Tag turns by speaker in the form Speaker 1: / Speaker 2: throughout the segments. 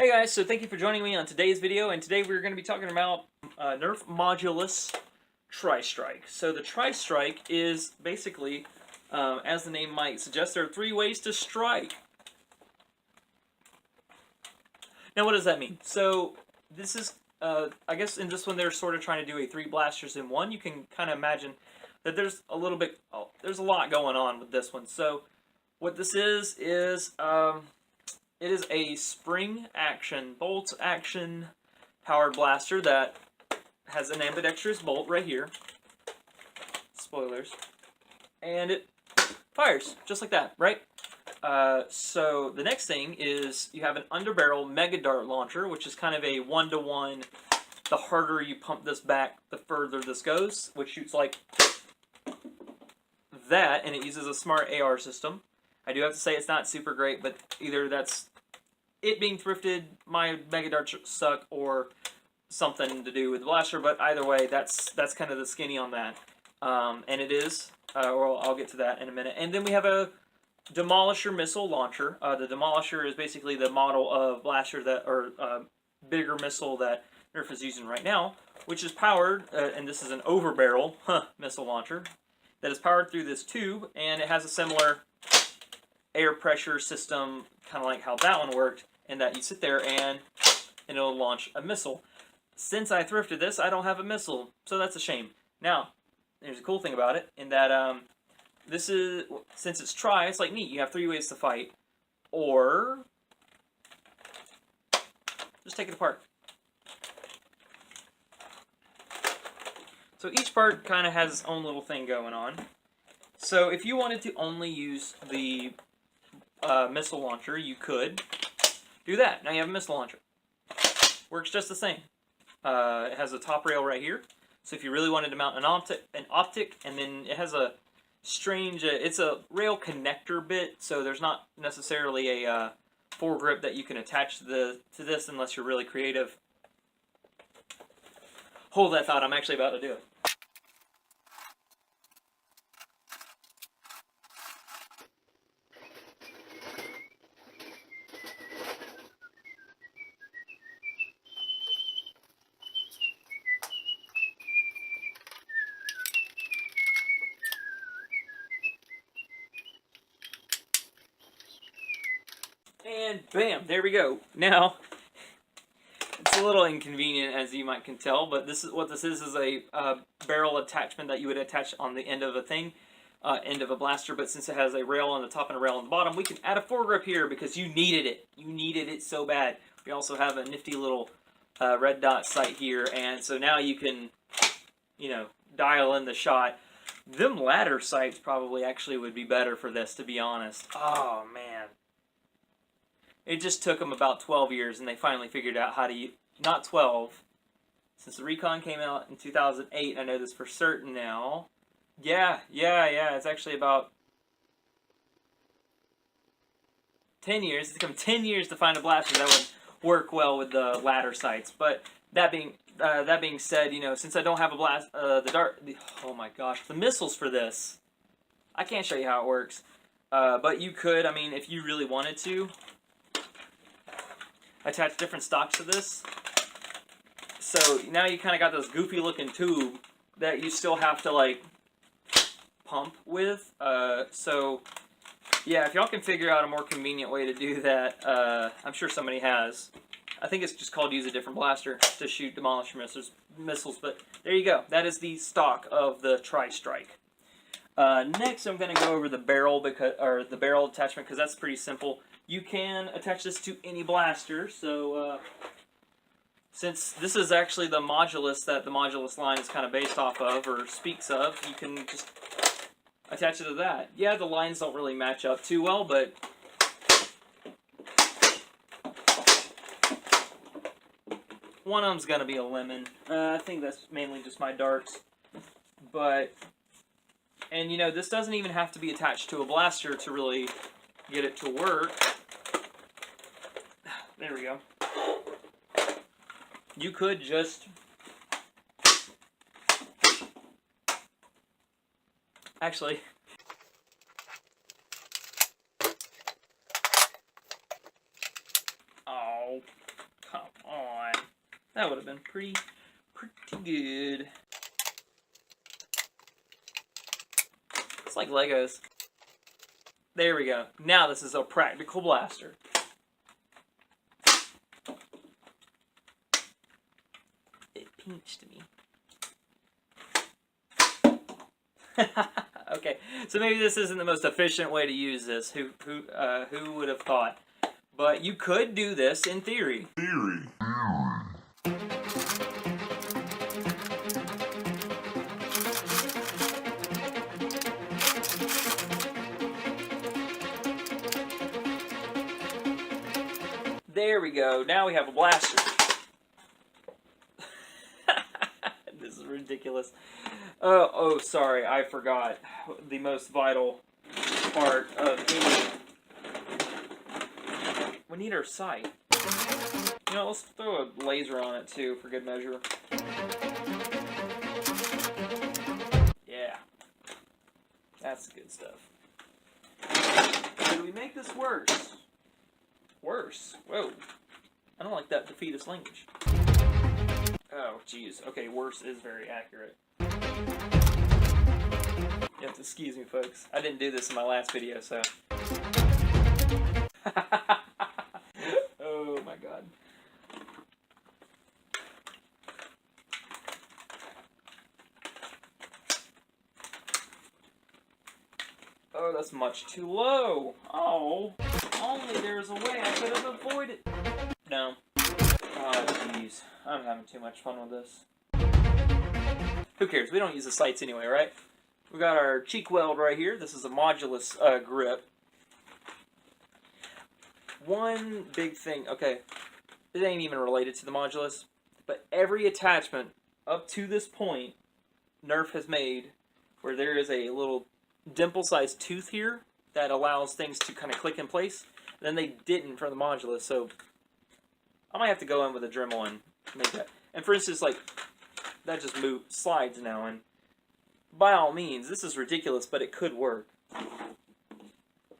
Speaker 1: Hey guys, so thank you for joining me on today's video, and today we're going to be talking about Nerf Modulus Tri-Strike. So the Tri-Strike is basically, as the name might suggest, there are 3 ways to strike. Now what does that mean? So this is, I guess in this one they're sort of trying to do a 3 blasters in one. You can kind of imagine that there's a little bit, there's a lot going on with this one. So what this is it is a spring action, bolt action powered blaster that has an ambidextrous bolt right here. Spoilers. And it fires just like that, right? So the next thing is you have an underbarrel mega dart launcher, which is kind of a 1-to-1. The harder you pump this back, the further this goes, which shoots like that, and it uses a smart AR system. I do have to say it's not super great, but either that's it being thrifted, my mega darts suck, or something to do with the blaster, but either way, that's kind of the skinny on that. And it is, or I'll get to that in a minute. And then we have a Demolisher missile launcher. The Demolisher is basically the model of blaster that, or bigger missile that Nerf is using right now, which is powered, and this is an overbarrel missile launcher, that is powered through this tube, and it has a similar air pressure system, kind of like how that one worked, in that you sit there and it'll launch a missile. Since I thrifted this, I don't have a missile, so that's a shame. Now, there's a cool thing about it, in that this is, since it's tri, it's like neat. You have 3 ways to fight, or just take it apart. So each part kind of has its own little thing going on. So if you wanted to only use the missile launcher, you could do that. Now you have a missile launcher. Works just the same. It has a top rail right here. So if you really wanted to mount an optic, and then it has a strange, it's a rail connector bit, so there's not necessarily a foregrip that you can attach to this unless you're really creative. Hold that thought, I'm actually about to do it. And bam, there we go. Now, it's a little inconvenient, as you might can tell, but this is what this is a barrel attachment that you would attach on the end of a thing, end of a blaster, but since it has a rail on the top and a rail on the bottom, we can add a foregrip here because you needed it. You needed it so bad. We also have a nifty little red dot sight here, and so now you can, dial in the shot. Them ladder sights probably actually would be better for this, to be honest. Oh, man. It just took them about 12 years, and they finally figured out how to use, not 12, since the Recon came out in 2008, I know this for certain now. Yeah, it's actually about 10 years. It's taken 10 years to find a blaster that would work well with the ladder sights. But that being said, since I don't have a oh my gosh, the missiles for this, I can't show you how it works. But you could, if you really wanted to, attach different stocks to this. So now you kind of got this goofy looking tube that you still have to pump with. So yeah, if y'all can figure out a more convenient way to do that, I'm sure somebody has. I think it's just called use a different blaster to shoot Demolisher missiles, but there you go. That is the stock of the Tri-Strike. Next I'm going to go over the barrel attachment, because that's pretty simple. You can attach this to any blaster, so since this is actually the Modulus that the Modulus line is kind of based off of, or speaks of, you can just attach it to that. Yeah, the lines don't really match up too well, but one of them's going to be a lemon. I think that's mainly just my darts. But, and this doesn't even have to be attached to a blaster to really get it to work. There we go. You could just actually That would have been pretty good. It's like Legos. There we go. Now this is a practical blaster. It pinched me. Okay, so maybe this isn't the most efficient way to use this. Who would have thought? But you could do this in theory. There we go. Now we have a blaster. This is ridiculous. Oh, sorry. I forgot the most vital part of any. We need our sight. You know, let's throw a laser on it too, for good measure. Yeah. That's good stuff. Do we make this worse? Worse? Whoa. I don't like that defeatist language. Oh, jeez. Okay, worse is very accurate. You have to excuse me, folks. I didn't do this in my last video, so... Oh, my God. Oh, that's much too low. Oh, only there's a way I could have avoided. No. Oh, jeez. I'm having too much fun with this. Who cares? We don't use the sights anyway, right? We got our cheek weld right here. This is a Modulus grip. One big thing, okay, it ain't even related to the Modulus, but every attachment up to this point, Nerf has made where there is a little dimple-sized tooth here that allows things to kind of click in place. Then they didn't for the Modulus, so I might have to go in with a Dremel and make that. And for instance, like, that just slides now, and by all means, this is ridiculous, but it could work.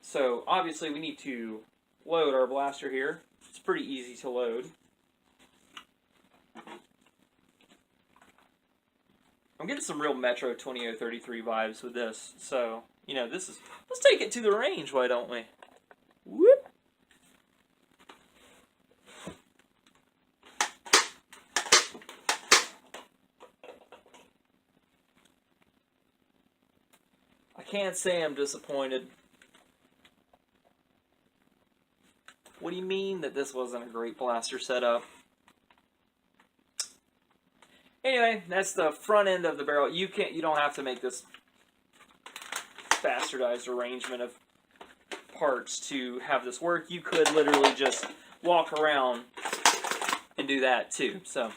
Speaker 1: So, obviously, we need to load our blaster here. It's pretty easy to load. I'm getting some real Metro 2033 vibes with this. So, you know, this is... Let's take it to the range, why don't we? Whoop! I can't say I'm disappointed. What do you mean that this wasn't a great blaster setup? Anyway, that's the front end of the barrel. You don't have to make this bastardized arrangement of parts to have this work. You could literally just walk around and do that too. So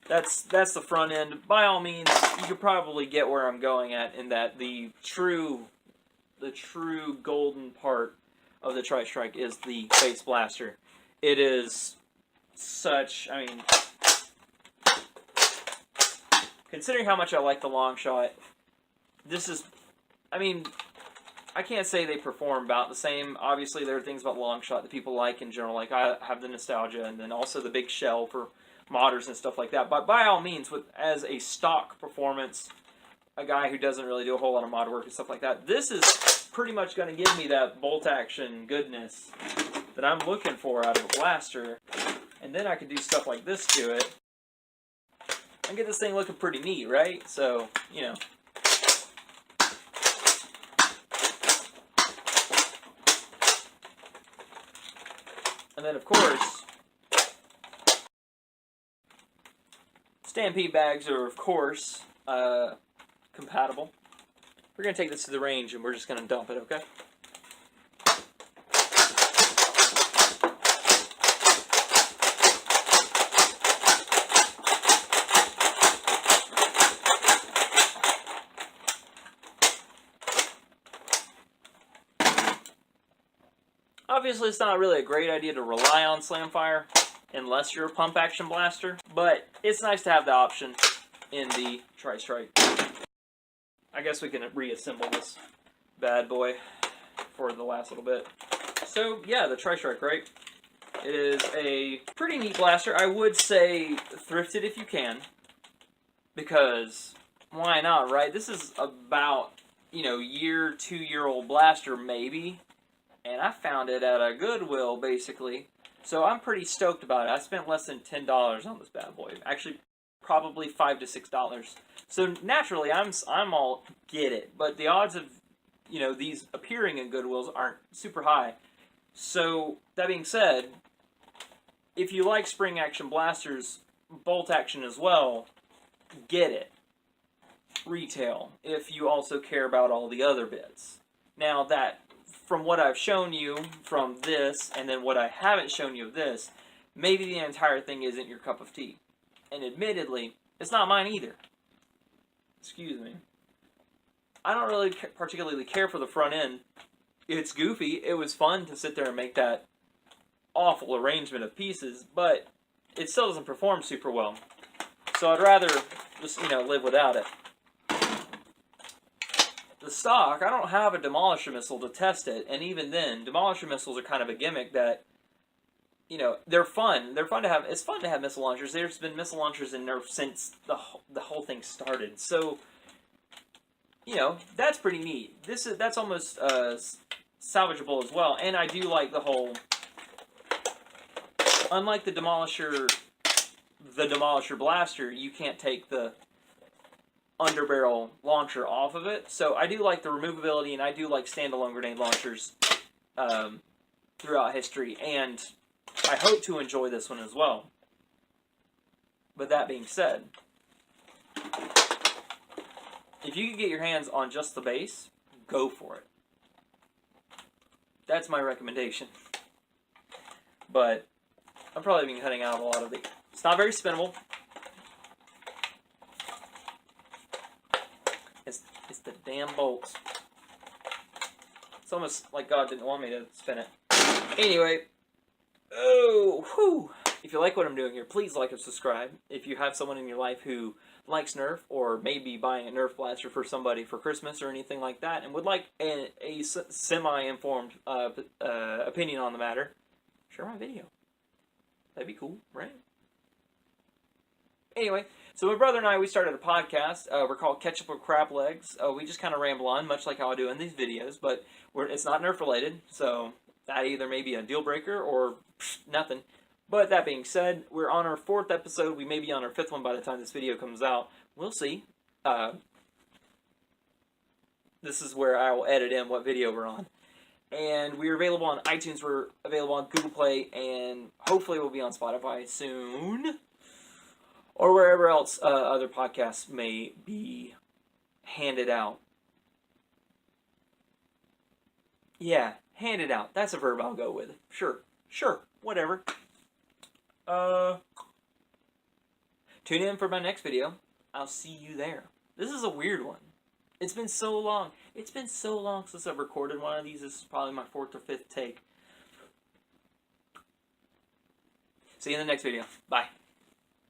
Speaker 1: that's the front end. By all means, you could probably get where I'm going at in that the true golden part of the Tri-Strike is the face blaster. It is such, I mean, considering how much I like the long shot, this is, I mean, I can't say they perform about the same. Obviously, there are things about long shot that people like in general. Like, I have the nostalgia, and then also the big shell for modders and stuff like that. But by all means, as a stock performance, a guy who doesn't really do a whole lot of mod work and stuff like that, this is pretty much going to give me that bolt action goodness that I'm looking for out of a blaster. And then I can do stuff like this to it and get this thing looking pretty neat, right? So, you know. And then, of course, Stampede bags are, of course, compatible. We're going to take this to the range and we're just going to dump it, okay? Obviously, it's not really a great idea to rely on Slamfire unless you're a pump action blaster, but it's nice to have the option in the Tri-Strike. I guess we can reassemble this bad boy for the last little bit. So, yeah, the Tri-Strike, right? It is a pretty neat blaster. I would say thrift it if you can, because why not, right? This is about, year, 2-year-old blaster maybe, and I found it at a Goodwill basically. So I'm pretty stoked about it. I spent less than $10 on this bad boy. Actually, probably $5 to $6. So naturally, I'm all get it, but the odds of these appearing in Goodwills aren't super high. So that being said, if you like spring action blasters, bolt action as well, get it. Retail, if you also care about all the other bits. Now that, from what I've shown you from this, and then what I haven't shown you of this, maybe the entire thing isn't your cup of tea. And admittedly, it's not mine either. Excuse me. I don't really particularly care for the front end. It's goofy. It was fun to sit there and make that awful arrangement of pieces, but it still doesn't perform super well. So I'd rather just, live without it. The stock, I don't have a Demolisher missile to test it, and even then, Demolisher missiles are kind of a gimmick that, they're fun. They're fun to have. It's fun to have missile launchers. There's been missile launchers in Nerf since the whole thing started. So, that's pretty neat. That's almost salvageable as well. And I do like the whole, unlike the Demolisher blaster, you can't take the underbarrel launcher off of it. So I do like the removability, and I do like standalone grenade launchers throughout history, and I hope to enjoy this one as well. But that being said, if you can get your hands on just the base, go for it. That's my recommendation. But I'm probably been cutting out a lot of the... It's not very spinnable. It's the damn bolts. It's almost like God didn't want me to spin it. Anyway. Oh, whew. If you like what I'm doing here, please like and subscribe. If you have someone in your life who likes Nerf, or maybe buying a Nerf blaster for somebody for Christmas or anything like that, and would like a semi-informed opinion on the matter, share my video. That'd be cool, right? Anyway, so my brother and I, we started a podcast. We're called Ketchup or Crap Legs. We just kind of ramble on, much like how I do in these videos, but it's not Nerf related, so that either may be a deal breaker or nothing. But that being said, we're on our 4th episode. We may be on our 5th one by the time this video comes out. We'll see. This is where I will edit in what video we're on. And we're available on iTunes. We're available on Google Play. And hopefully we'll be on Spotify soon. Or wherever else other podcasts may be handed out. Yeah, handed out. That's a verb I'll go with. Sure, whatever. Tune in for my next video. I'll see you there. This is a weird one. It's been so long. It's been so long since I've recorded one of these. This is probably my 4th or 5th take. See you in the next video. Bye.